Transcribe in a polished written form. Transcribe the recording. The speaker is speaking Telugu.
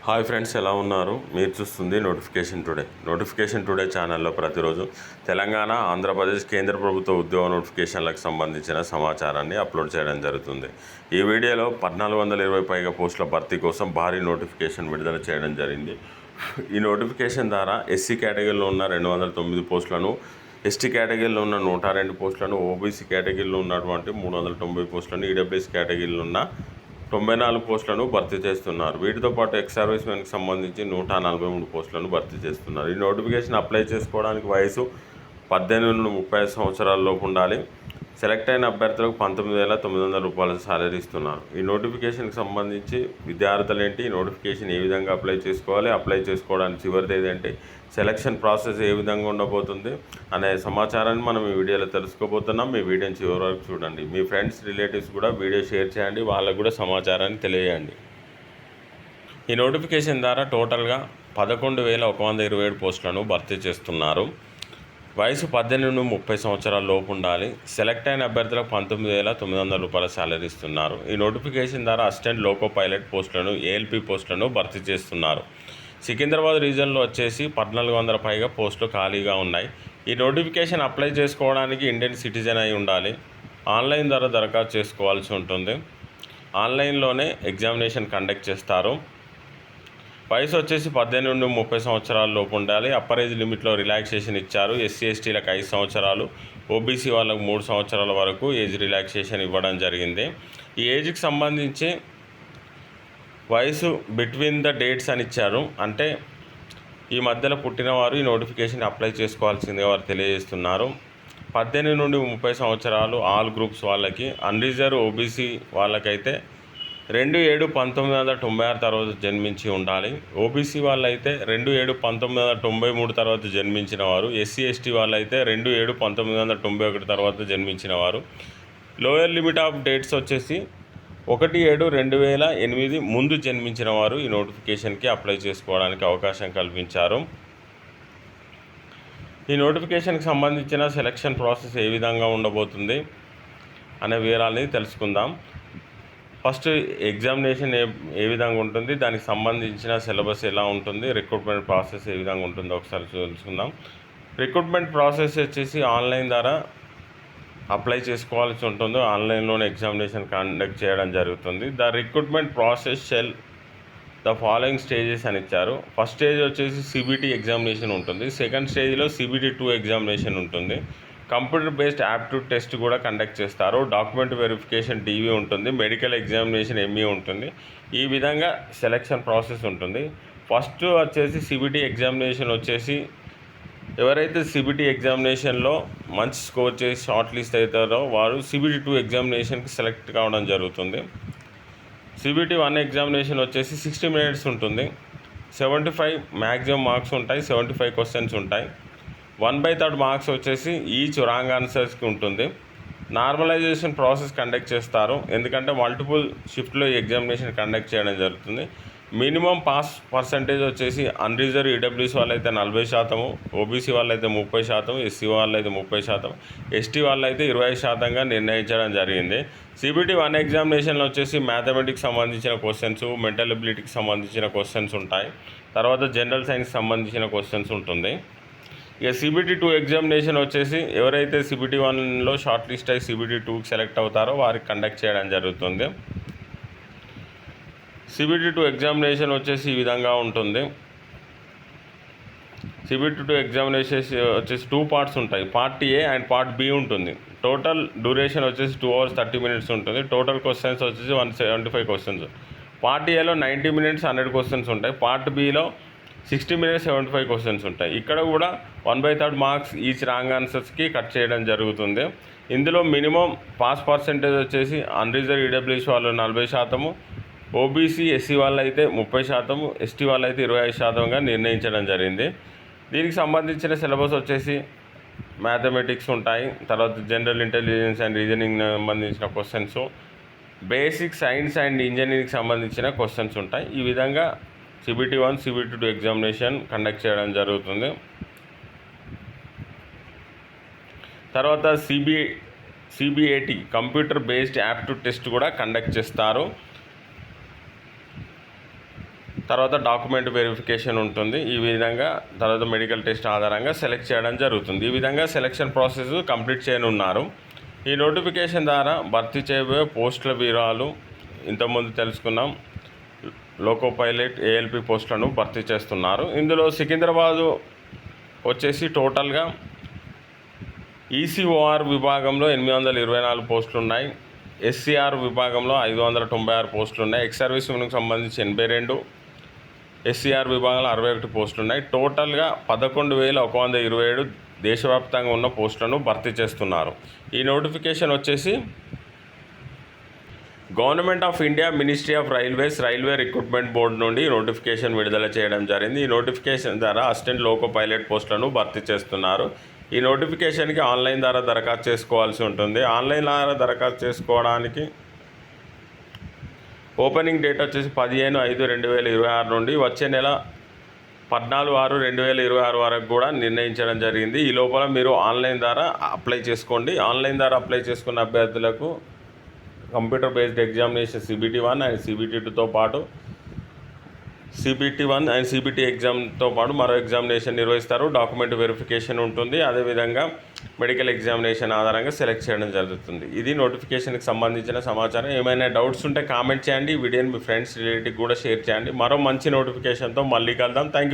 హాయ్ ఫ్రెండ్స్, ఎలా ఉన్నారు? మీరు చూస్తుంది నోటిఫికేషన్ టుడే ఛానల్లో ప్రతిరోజు తెలంగాణ, ఆంధ్రప్రదేశ్ కేంద్ర ప్రభుత్వ ఉద్యోగ నోటిఫికేషన్లకు సంబంధించిన సమాచారాన్ని అప్లోడ్ చేయడం జరుగుతుంది. ఈ వీడియోలో 1420 పైగా పోస్టుల భర్తీ కోసం భారీ నోటిఫికేషన్ విడుదల చేయడం జరిగింది. ఈ నోటిఫికేషన్ ద్వారా ఎస్సీ కేటగిరీలో ఉన్న 209 పోస్టులను, ఎస్టీ కేటగిరీలో ఉన్న 102 పోస్టులను, ఓబీసీ కేటగిరీలో ఉన్నటువంటి 390 పోస్టులను, ఈడబ్ల్యూఎస్ కేటగిరీలో ఉన్న 94 పోస్టులను భర్తీ చేస్తున్నారు. వీటితో పాటు ఎక్స్ సర్వీస్మెన్కి సంబంధించి 143 పోస్టులను భర్తీ చేస్తున్నారు. ఈ నోటిఫికేషన్ అప్లై చేసుకోవడానికి వయసు 18 నుండి 35 సంవత్సరాలలోపు ఉండాలి. సెలెక్ట్ అయిన అభ్యర్థులకు 19,900 రూపాయల సాలరీ ఇస్తున్నారు. ఈ నోటిఫికేషన్కి సంబంధించి విద్యార్థులు ఏంటి, ఈ నోటిఫికేషన్ ఏ విధంగా అప్లై చేసుకోవాలి, అప్లై చేసుకోవడానికి చివరి తేదీ ఏంటి, సెలక్షన్ ప్రాసెస్ ఏ విధంగా ఉండబోతుంది అనే సమాచారాన్ని మనం ఈ వీడియోలో తెలుసుకోబోతున్నాం. మీ వీడియోని చివరి వరకు చూడండి. మీ ఫ్రెండ్స్, రిలేటివ్స్ కూడా వీడియో షేర్ చేయండి, వాళ్ళకు కూడా సమాచారాన్ని తెలియజేయండి. ఈ నోటిఫికేషన్ ద్వారా టోటల్గా 11,127 పోస్టులను భర్తీ చేస్తున్నారు. వయసు 18 నుండి 30 సంవత్సరాల లోపు ఉండాలి. సెలెక్ట్ అయిన అభ్యర్థులకు 19,900 రూపాయల శాలరీ ఇస్తున్నారు. ఈ నోటిఫికేషన్ ద్వారా అసిస్టెంట్ లోకో పైలట్ పోస్టులను, ఏఎల్పి పోస్టులను భర్తీ చేస్తున్నారు. సికింద్రాబాద్ రీజన్లో వచ్చేసి 1,400 పైగా పోస్టులు ఖాళీగా ఉన్నాయి. ఈ నోటిఫికేషన్ అప్లై చేసుకోవడానికి ఇండియన్ సిటిజన్ అయి ఉండాలి. ఆన్లైన్ ద్వారా దరఖాస్తు చేసుకోవాల్సి ఉంటుంది. ఆన్లైన్లోనే ఎగ్జామినేషన్ కండక్ట్ చేస్తారు. వయసు వచ్చేసి 18 నుండి 30 సంవత్సరాల లోపు ఉండాలి. అప్పర్ ఏజ్ లిమిట్లో రిలాక్సేషన్ ఇచ్చారు. ఎస్సీ ఎస్టీలకు 5 సంవత్సరాలు, ఓబీసీ వాళ్ళకు 3 సంవత్సరాల వరకు ఏజ్ రిలాక్సేషన్ ఇవ్వడం జరిగింది. ఈ ఏజ్కి సంబంధించి వయసు బిట్వీన్ ద డేట్స్ అని ఇచ్చారు. అంటే ఈ మధ్యలో పుట్టినవారు ఈ నోటిఫికేషన్ అప్లై చేసుకోవాల్సిందిగా వారు తెలియజేస్తున్నారు. 18 నుండి 30 సంవత్సరాలు ఆల్ గ్రూప్స్ వాళ్ళకి, అన్రిజర్వ్ ఓబీసీ వాళ్ళకైతే 2/7/1996 తర్వాత జన్మించి ఉండాలి. ఓబీసీ వాళ్ళైతే 2/7/1993 తర్వాత జన్మించిన వారు. ఎస్సీ ఎస్టీ వాళ్ళైతే 2/7/1991 తర్వాత జన్మించిన వారు. లోయర్ లిమిట్ ఆఫ్ డేట్స్ వచ్చేసి 1/7/2008 ముందు జన్మించిన వారు ఈ నోటిఫికేషన్కి అప్లై చేసుకోవడానికి అవకాశం కల్పించారు. ఈ నోటిఫికేషన్కి సంబంధించిన సెలక్షన్ ప్రాసెస్ ఏ విధంగా ఉండబోతుంది అనే వివరాలని తెలుసుకుందాం. ఫస్ట్ ఎగ్జామినేషన్ ఏ విధంగా ఉంటుంది, దానికి సంబంధించిన సిలబస్ ఎలా ఉంటుంది, రిక్రూట్మెంట్ ప్రాసెస్ ఏ విధంగా ఉంటుందో ఒకసారి తెలుసుకుందాం. రిక్రూట్మెంట్ ప్రాసెస్ వచ్చేసి ఆన్లైన్ ద్వారా అప్లై చేసుకోవాల్సి ఉంటుంది. ఆన్లైన్లోనే ఎగ్జామినేషన్ కండక్ట్ చేయడం జరుగుతుంది. The recruitment process shell the following stages అని ఇచ్చారు. ఫస్ట్ స్టేజ్ వచ్చేసి సిబిటి ఎగ్జామినేషన్ ఉంటుంది. సెకండ్ స్టేజ్లో సిబిటి 2 ఎగ్జామినేషన్ ఉంటుంది. కంప్యూటర్ బేస్డ్ యాప్ట్యూడ్ టెస్ట్ కూడా కండక్ట్ చేస్తారు. డాక్యుమెంట్ వెరిఫికేషన్ డీవీ ఉంటుంది. మెడికల్ ఎగ్జామినేషన్ ఎంఈ ఉంటుంది. ఈ విధంగా సెలక్షన్ ప్రాసెస్ ఉంటుంది. ఫస్ట్ వచ్చేసి సిబిటి ఎగ్జామినేషన్ వచ్చేసి ఎవరైతే సిబిటి ఎగ్జామినేషన్లో మంచి స్కోర్ చేసి షార్ట్ లిస్ట్ అవుతారో వారు సిబిటి 2 ఎగ్జామినేషన్కి సెలెక్ట్ కావడం జరుగుతుంది. సిబిటి 1 ఎగ్జామినేషన్ వచ్చేసి 60 మినిట్స్ ఉంటుంది. 75 మ్యాక్సిమం మార్క్స్ ఉంటాయి. 75 క్వశ్చన్స్ ఉంటాయి. 1/3 మార్క్స్ వచ్చేసి ఈచ్ రాంగ్ ఆన్సర్స్కి ఉంటుంది. నార్మలైజేషన్ ప్రాసెస్ కండక్ట్ చేస్తారు. ఎందుకంటే మల్టిపుల్ షిఫ్ట్లో ఈ ఎగ్జామినేషన్ కండక్ట్ చేయడం జరుగుతుంది. మినిమం పాస్ పర్సంటేజ్ వచ్చేసి అన్రిజర్వ్ ఈడబ్ల్యూఎస్ వాళ్ళైతే 40%, ఓబీసీ వాళ్ళైతే 30%, ఎస్సీ వాళ్ళైతే 30%, ఎస్టీ వాళ్ళైతే 25%గా నిర్ణయించడం జరిగింది. సిబిటి 1 ఎగ్జామినేషన్లో వచ్చేసి మ్యాథమెటిక్స్ సంబంధించిన క్వశ్చన్స్, మెంటల్ ఎబిలిటీకి సంబంధించిన క్వశ్చన్స్ ఉంటాయి. తర్వాత జనరల్ సైన్స్ సంబంధించిన క్వశ్చన్స్ ఉంటుంది. ఇక సిబిటి 2 ఎగ్జామినేషన్ వచ్చేసి ఎవరైతే సిబిటి 1లో షార్ట్ లిస్ట్ అయ్యి సిబిటి 2కి సెలెక్ట్ అవుతారో వారికి కండక్ట్ చేయడం జరుగుతుంది. సిబిటి 2 ఎగ్జామినేషన్ వచ్చేసి ఈ విధంగా ఉంటుంది. సిబిటి 2 ఎగ్జామినేషన్ వచ్చేసి 2 పార్ట్స్ ఉంటాయి. Part A and part B ఉంటుంది. టోటల్ డ్యూరేషన్ వచ్చేసి 2 hours 30 minutes ఉంటుంది. టోటల్ క్వశ్చన్స్ వచ్చేసి 175 క్వశ్చన్స్. పార్ట్ ఏలో 90 minutes 100 క్వశ్చన్స్ ఉంటాయి. పార్ట్ బిలో 60 minutes 75 క్వశ్చన్స్ ఉంటాయి. ఇక్కడ కూడా 1/3 మార్క్స్ ఈచ్ రాంగ్ ఆన్సర్స్కి కట్ చేయడం జరుగుతుంది. ఇందులో మినిమం పాస్ పర్సెంటేజ్ వచ్చేసి అన్రిజర్వ్ ఈడబ్ల్యూఎస్ వాళ్ళు 40%, ఓబీసీ ఎస్సీ వాళ్ళైతే 30%, ఎస్టీ వాళ్ళైతే 25%గా నిర్ణయించడం జరిగింది. దీనికి సంబంధించిన సిలబస్ వచ్చేసి మ్యాథమెటిక్స్ ఉంటాయి. తర్వాత జనరల్ ఇంటెలిజెన్స్ అండ్ రీజనింగ్ సంబంధించిన క్వశ్చన్స్, బేసిక్ సైన్స్ అండ్ ఇంజనీరింగ్కి సంబంధించిన క్వశ్చన్స్ ఉంటాయి. ఈ విధంగా సిబిటి 1, సిబిటి 2 ఎగ్జామినేషన్ కండక్ట్ చేయడం జరుగుతుంది. తర్వాత CBAT computer based aptitude test కూడా కండక్ట్ చేస్తారు. తర్వాత డాక్యుమెంట్ వెరిఫికేషన్ ఉంటుంది. ఈ విధంగా తర్వాత మెడికల్ టెస్ట్ ఆధారంగా సెలెక్ట్ చేయడం జరుగుతుంది. ఈ విధంగా సెలక్షన్ ప్రాసెస్ కంప్లీట్ చేయనున్నారు. ఈ నోటిఫికేషన్ ద్వారా భర్తీ చేయబోయే పోస్టుల వివరాలు ఇంతకుముందు తెలుసుకున్నాం. లోకో పైలట్ ఏఎల్పి పోస్టులను భర్తీ చేస్తున్నారు. ఇందులో సికింద్రాబాదు వచ్చేసి టోటల్గా ఈసీఓఆర్ విభాగంలో 824 పోస్టులు ఉన్నాయి. ఎస్సీఆర్ విభాగంలో 596 పోస్టులు ఉన్నాయి. ఎక్స్ సర్వీస్ ఉమెన్కి సంబంధించి 82, ఎస్సీఆర్ విభాగంలో 61 పోస్టులు ఉన్నాయి. టోటల్గా 11,127 దేశవ్యాప్తంగా ఉన్న పోస్టులను భర్తీ చేస్తున్నారు. ఈ నోటిఫికేషన్ వచ్చేసి government of India ministry of railways railway recruitment board నుండి నోటిఫికేషన్ విడుదల చేయడం జరిగింది. ఈ నోటిఫికేషన్ ద్వారా అసిస్టెంట్ లోకో పైలట్ పోస్టులను భర్తీ చేస్తున్నారు. ఈ నోటిఫికేషన్కి ఆన్లైన్ ద్వారా దరఖాస్తు చేసుకోవాల్సి ఉంటుంది. ఆన్లైన్ ద్వారా దరఖాస్తు చేసుకోవడానికి ఓపెనింగ్ డేట్ వచ్చేసి 15/5/2026 నుండి వచ్చే నెల 14/6/2026 వరకు కూడా నిర్ణయించడం జరిగింది. ఈ లోపల మీరు ఆన్లైన్ ద్వారా అప్లై చేసుకోండి. ఆన్లైన్ ద్వారా అప్లై చేసుకున్న అభ్యర్థులకు computer based examination CBT-1 and CBT-2తో పాటు CBT-1 అండ్ CBT ఎగ్జామ్తో పాటు మరో ఎగ్జామినేషన్ నిర్వహిస్తారు. డాక్యుమెంట్ వెరిఫికేషన్ ఉంటుంది. అదేవిధంగా మెడికల్ ఎగ్జామినేషన్ ఆధారంగా సెలెక్ట్ చేయడం జరుగుతుంది. ఇది నోటిఫికేషన్కి సంబంధించిన సమాచారం. ఏమైనా డౌట్స్ ఉంటే కామెంట్ చేయండి. ఈ వీడియోని మీ ఫ్రెండ్స్ రిలేటివ్ కూడా షేర్ చేయండి. మరో మంచి నోటిఫికేషన్తో మళ్ళీ కలుద్దాం. Thank you.